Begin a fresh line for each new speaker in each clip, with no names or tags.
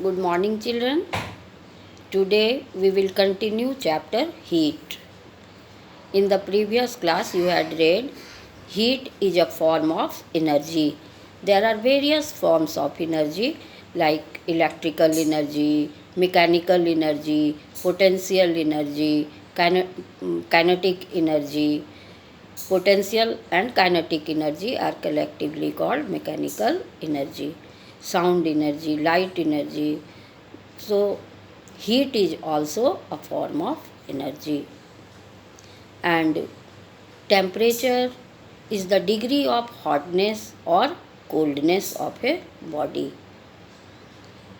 Good morning, children. Today we will continue chapter Heat. In the previous class, you had read heat is a form of energy. There are various forms of energy like electrical energy, mechanical energy, potential energy, kinetic energy. Potential and kinetic energy are collectively called mechanical energy. Sound energy, light energy. So, heat is also a form of energy. And temperature is the degree of hotness or coldness of a body.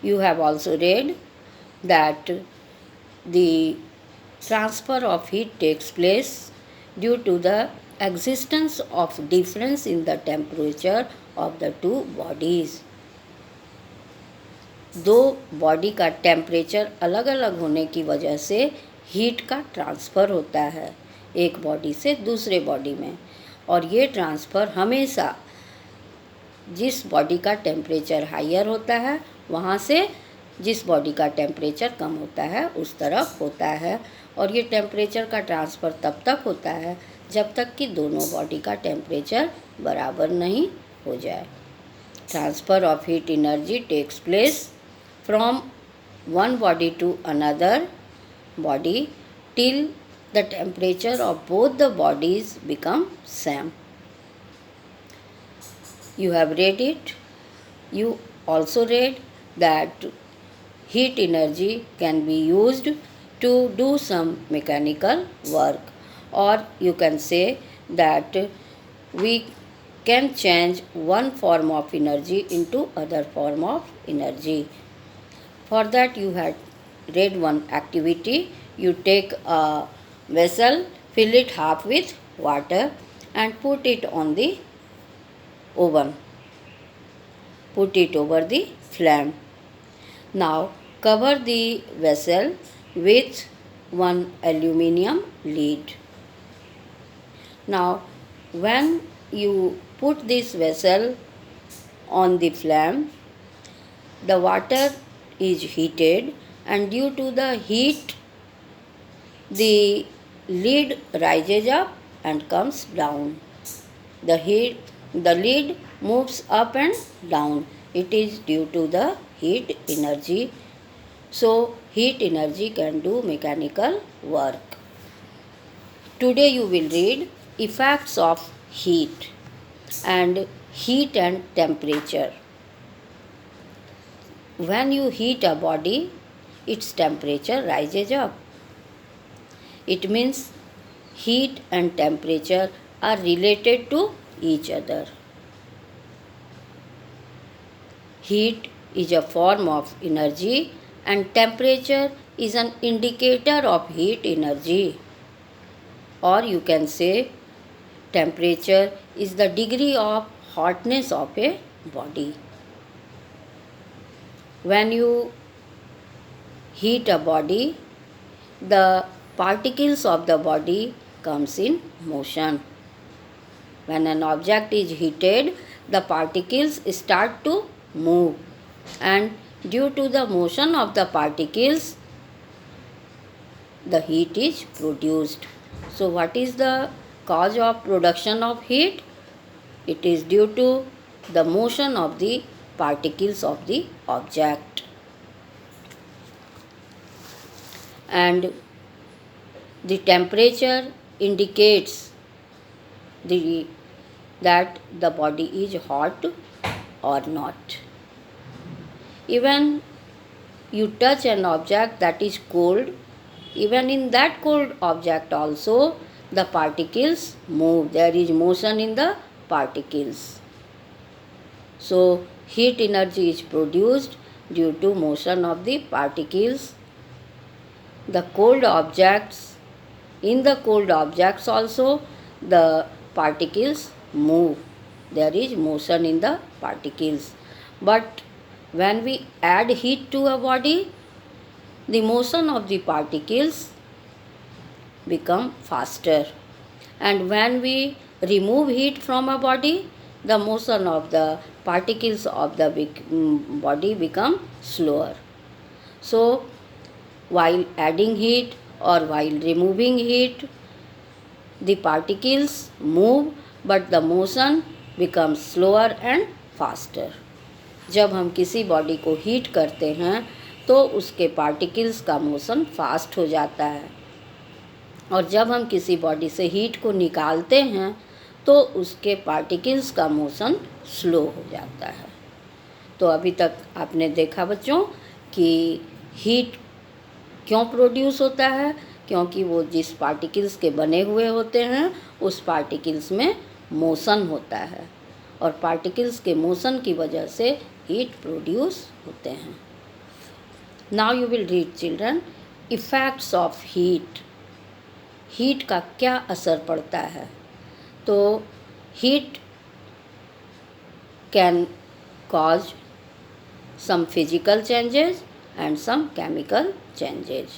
You have also read that the transfer of heat takes place due to the existence of difference in the temperature of the two bodies. दो body का temperature अलग अलग होने की वजह से heat का transfer होता है एक बॉडी से दूसरे बॉडी में, और ये ट्रांसफ़र हमेशा जिस बॉडी का टेम्परेचर हायर होता है वहाँ से जिस बॉडी का टेम्परेचर कम होता है उस तरफ होता है। और ये टेम्परेचर का ट्रांसफ़र तब तक होता है जब तक कि दोनों बॉडी का टेम्परेचर बराबर नहीं हो जाए। Transfer of heat energy takes place from one body to another body till the temperature of both the bodies become same. You have read it. You also read that heat energy can be used to do some mechanical work, or you can say that we can change one form of energy into other form of energy. For that you had read one activity. You take a vessel, fill it half with water and put it on the oven. Put it over the flame. Now cover the vessel with one aluminium lid. Now when you put this vessel on the flame, the water is heated, and due to the heat the lid rises up and comes down. The lid moves up and down. It is due to the heat energy. So heat energy can do mechanical work. Today you will read effects of heat and temperature. When you heat a body, its temperature rises up. It means heat and temperature are related to each other. Heat is a form of energy and temperature is an indicator of heat energy. Or you can say temperature is the degree of hotness of a body. When you heat a body, the particles of the body comes in motion. When an object is heated, the particles start to move, and due to the motion of the particles, the heat is produced. So what is the cause of production of heat? It is due to the motion of the particles of the object. And the temperature indicates that the body is hot or not. Even you touch an object that is cold, even in that cold object also the particles move. There is motion in the particles. So heat energy is produced due to motion of the particles. The cold objects, in the cold objects also the particles move. There is motion in the particles. But when we add heat to a body, the motion of the particles become faster. And when we remove heat from a body, the motion of the particles of the body become slower. So while adding heat or while removing heat, the particles move but the motion becomes slower and faster. जब हम किसी body को heat करते हैं तो उसके particles का motion fast हो जाता है, और जब हम किसी बॉडी से हीट को निकालते हैं तो उसके पार्टिकल्स का मोशन स्लो हो जाता है। तो अभी तक आपने देखा बच्चों कि हीट क्यों प्रोड्यूस होता है, क्योंकि वो जिस पार्टिकल्स के बने हुए होते हैं उस पार्टिकल्स में मोशन होता है, और पार्टिकल्स के मोशन की वजह से हीट प्रोड्यूस होते हैं। Now you will read children, effects of heat. Heat का क्या असर पड़ता है? तो heat can cause some physical changes and some chemical changes.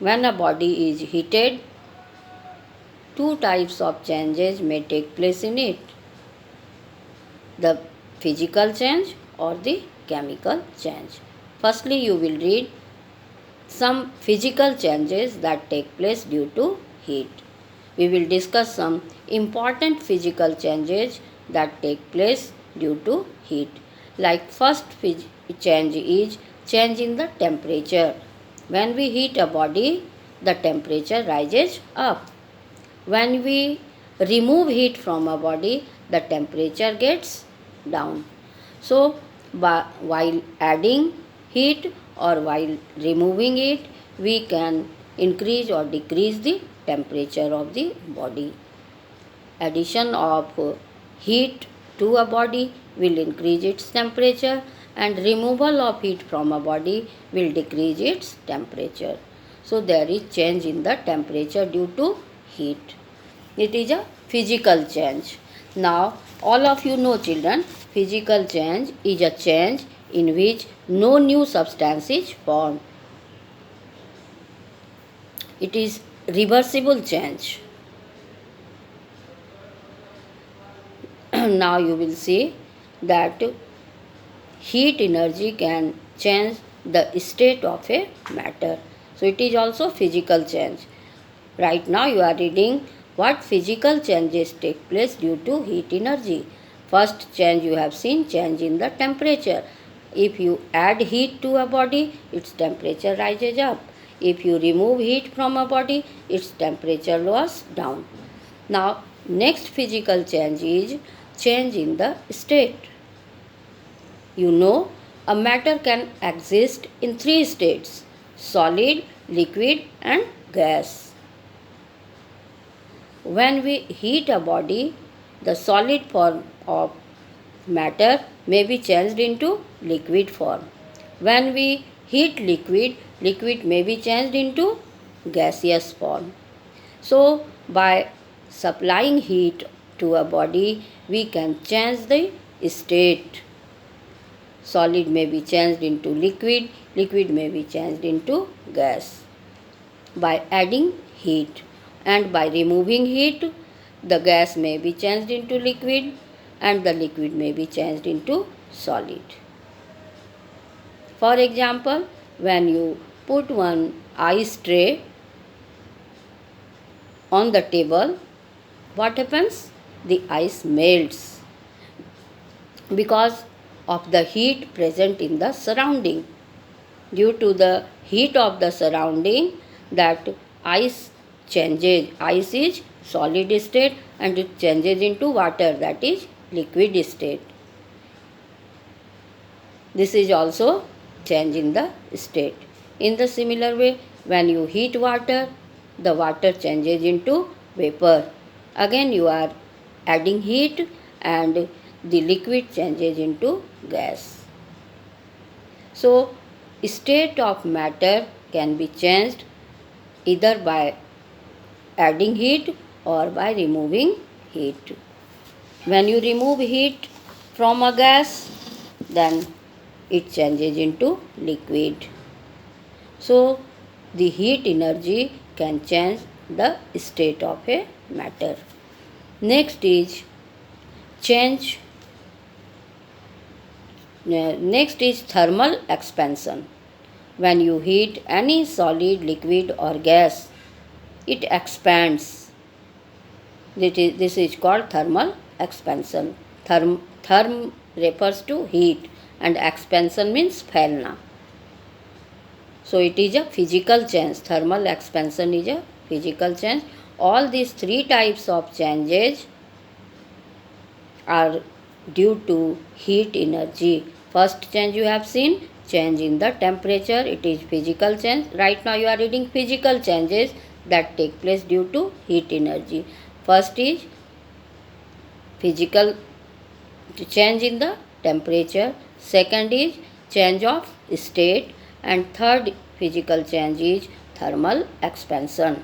When a body is heated, two types of changes may take place in it: the physical change or the chemical change. Firstly, you will read some physical changes that take place due to heat. We will discuss some important physical changes that take place due to heat. Like first change is change in the temperature. When we heat a body, the temperature rises up. When we remove heat from a body, the temperature gets down. So while adding heat or while removing it, we can increase or decrease the temperature of the body. Addition of heat to a body will increase its temperature, and removal of heat from a body will decrease its temperature. So there is change in the temperature due to heat. It is a physical change. Now all of you know children, physical change is a change in which no new substance is formed. It is reversible change. Now you will see that heat energy can change the state of a matter. So it is also physical change. Right now you are reading what physical changes take place due to heat energy. First change you have seen, change in the temperature. If you add heat to a body, its temperature rises up. If you remove heat from a body, its temperature lowers down. Now next physical change is change in the state. You know, a matter can exist in three states: solid, liquid and gas. When we heat a body, the solid form of matter may be changed into liquid form. When we heat liquid, liquid may be changed into gaseous form. So by supplying heat to a body, we can change the state. Solid may be changed into liquid, liquid may be changed into gas by adding heat, and by removing heat, the gas may be changed into liquid and the liquid may be changed into solid. For example, when you put one ice tray on the table, what happens? The ice melts because of the heat present in the surrounding. Due to the heat of the surrounding, that ice changes. Ice is solid state and it changes into water, that is liquid state. This is also change in the state. In the similar way, when you heat water, the water changes into vapor. Again you are adding heat and the liquid changes into gas. So state of matter can be changed either by adding heat or by removing heat. When you remove heat from a gas, then it changes into liquid. So the heat energy can change the state of a matter. Next is change Next is thermal expansion. When you heat any solid, liquid, or gas, it expands. This is called thermal expansion. Therm refers to heat and expansion means फैलना. So it is a physical change. Thermal expansion is a physical change. All these three types of changes are due to heat energy. First change you have seen, change in the temperature. It is physical change. Right now you are reading physical changes that take place due to heat energy. First is physical change in the temperature. Second is change of state. And third physical change is thermal expansion.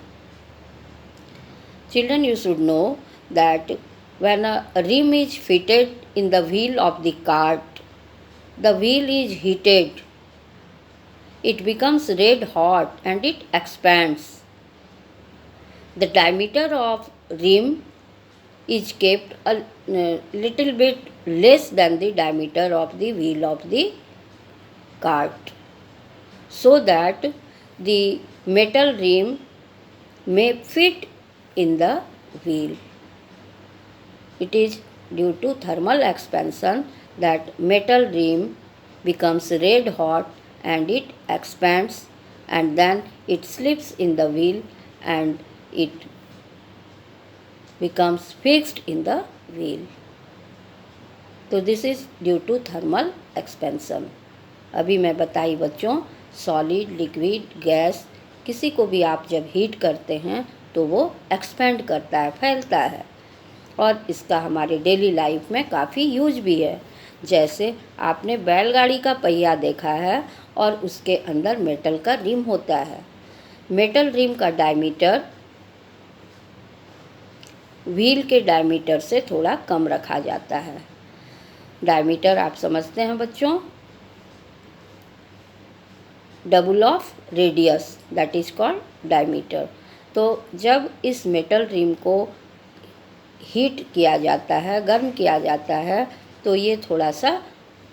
Children, you should know that when a rim is fitted in the wheel of the cart, the wheel is heated. It becomes red hot and it expands. The diameter of rim is kept a little bit less than the diameter of the wheel of the cart, so that the metal rim may fit in the wheel. It is due to thermal expansion that metal rim becomes red hot and it expands, and then it slips in the wheel and it becomes fixed in the wheel. तो this is due to thermal expansion. अभी मैं बताई बच्चों, solid, liquid, gas, किसी को भी आप जब हीट करते हैं तो वो एक्सपेंड करता है, फैलता है, और इसका हमारे डेली लाइफ में काफ़ी यूज भी है. जैसे आपने बैलगाड़ी का पहिया देखा है और उसके अंदर मेटल का रिम होता है. मेटल रिम का डायमीटर व्हील के डायमीटर से थोड़ा कम रखा जाता है. डायमीटर आप समझते हैं बच्चों, double of radius, that is called diameter. तो जब इस मेटल रिम को हीट किया जाता है, गर्म किया जाता है, तो ये थोड़ा सा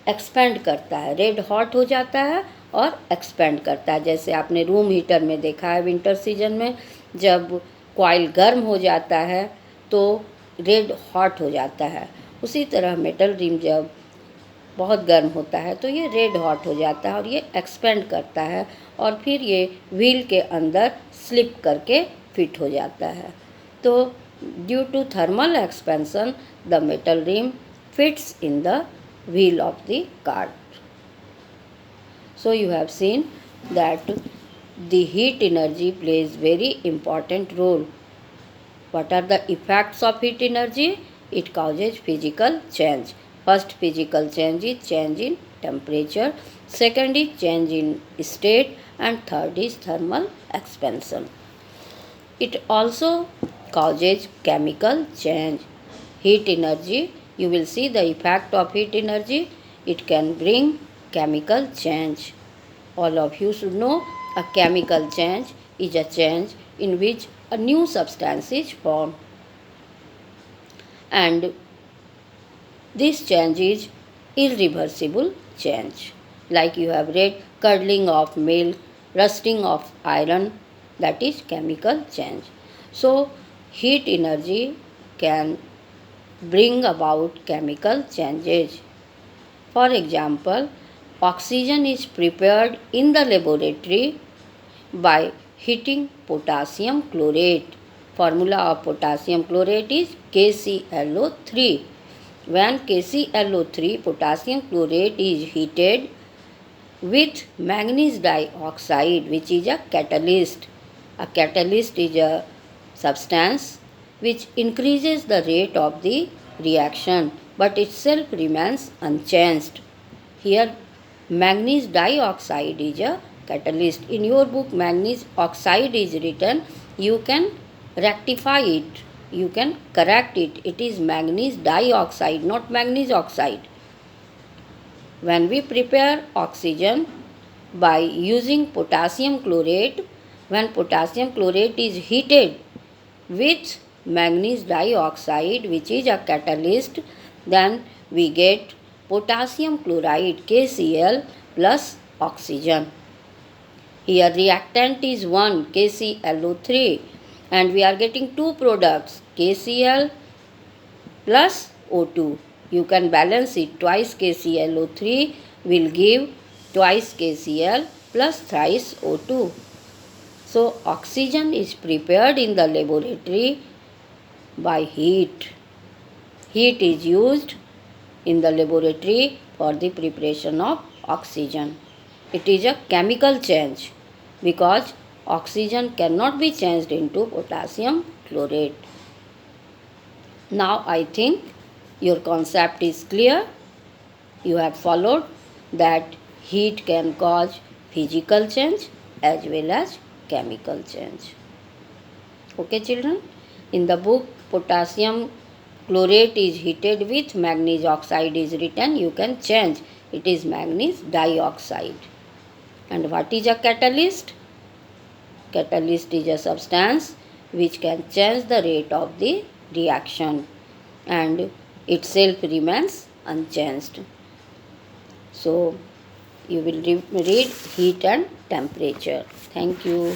एक्सपेंड करता है, रेड हॉट हो जाता है और एक्सपेंड करता है. जैसे आपने रूम हीटर में देखा है विंटर सीजन में, जब कॉइल गर्म हो जाता है तो रेड हॉट हो जाता है. उसी तरह मेटल रिम जब बहुत गर्म होता है तो ये रेड हॉट हो जाता है और ये एक्सपेंड करता है, और फिर ये व्हील के अंदर स्लिप करके फिट हो जाता है. तो due to thermal expansion the metal rim fits in the wheel of the cart. So you have seen that the heat energy plays very important role. What are the effects of heat energy? It causes physical change. First physical change is change in temperature, second is change in state, and third is thermal expansion. It also causes chemical change. Heat energy, you will see the effect of heat energy. It can bring chemical change. All of you should know a chemical change is a change in which a new substance is formed, and this change is irreversible change. Like you have read, curdling of milk, rusting of iron, that is chemical change. So heat energy can bring about chemical changes. For example, oxygen is prepared in the laboratory by heating potassium chlorate. Formula of potassium chlorate is KClO3. When KClO3, potassium chlorate, is heated with manganese dioxide, which is a catalyst. A catalyst is a substance which increases the rate of the reaction, but itself remains unchanged. Here manganese dioxide is a catalyst. In your book manganese oxide is written, you can rectify it, you can correct it. It is manganese dioxide, not manganese oxide. When we prepare oxygen by using potassium chlorate, when potassium chlorate is heated with manganese dioxide, which is a catalyst, then we get potassium chloride KCl plus oxygen. Here reactant is 1 KClO3 and we are getting two products KCl plus O2. You can balance it, twice KClO3 will give twice KCl plus thrice O2. So oxygen is prepared in the laboratory by heat. Heat is used in the laboratory for the preparation of oxygen. It is a chemical change because oxygen cannot be changed into potassium chlorate. Now I think your concept is clear. You have followed that heat can cause physical change as well as chemical change. Okay children, in the book potassium chlorate is heated with manganese oxide is written, you can change, it is manganese dioxide. And what is a catalyst? Catalyst is a substance which can change the rate of the reaction and itself remains unchanged. So you will read heat and temperature. Thank you.